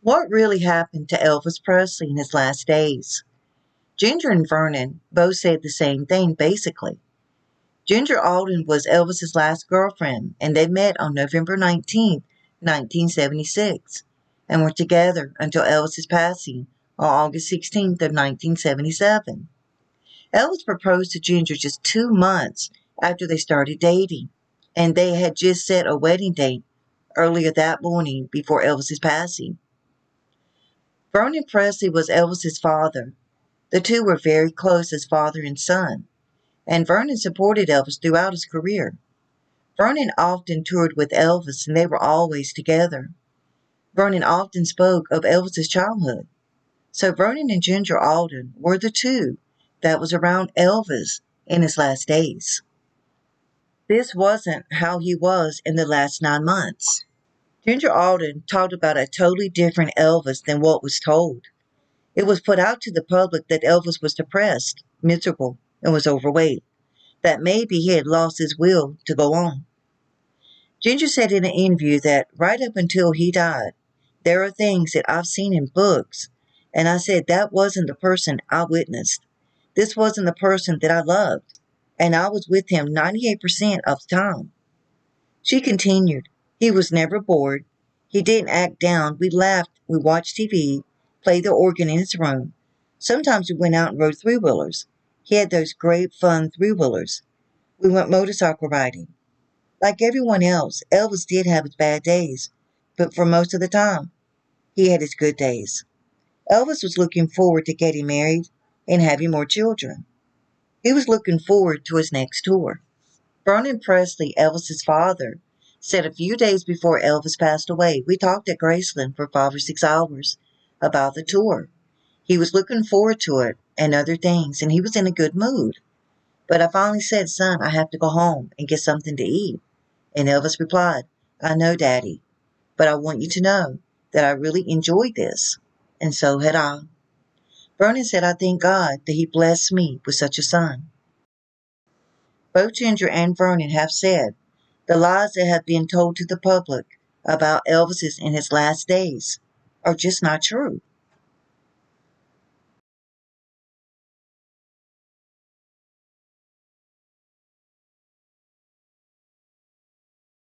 What really happened to Elvis Presley in his last days? Ginger and Vernon both said the same thing, basically. Ginger Alden was Elvis's last girlfriend, and they met on November 19th, 1976, and were together until Elvis's passing on August 16th of 1977. Elvis proposed to Ginger just 2 months after they started dating, and they had just set a wedding date earlier that morning before Elvis's passing. Vernon Presley was Elvis's father. The two were very close as father and son, and Vernon supported Elvis throughout his career. Vernon often toured with Elvis, and they were always together. Vernon often spoke of Elvis's childhood. So Vernon and Ginger Alden were the two that was around Elvis in his last days. This wasn't how he was in the last 9 months. Ginger Alden talked about a totally different Elvis than what was told. It was put out to the public that Elvis was depressed, miserable, and was overweight, that maybe he had lost his will to go on. Ginger said in an interview that right up until he died, there are things that I've seen in books, and I said that wasn't the person I witnessed. This wasn't the person that I loved, and I was with him 98% of the time. She continued, he was never bored. He didn't act down. We laughed, we watched TV, played the organ in his room. Sometimes we went out and rode three-wheelers. He had those great fun three-wheelers. We went motorcycle riding. Like everyone else, Elvis did have his bad days, but for most of the time, he had his good days. Elvis was looking forward to getting married and having more children. He was looking forward to his next tour. Vernon Presley, Elvis's father, said a few days before Elvis passed away, we talked at Graceland for 5 or 6 hours about the tour. He was looking forward to it and other things, and he was in a good mood. But I finally said, son, I have to go home and get something to eat. And Elvis replied, I know, Daddy, but I want you to know that I really enjoyed this. And so had I. Vernon said, I thank God that he blessed me with such a son. Both Ginger and Vernon have said the lies that have been told to the public about Elvis in his last days are just not true.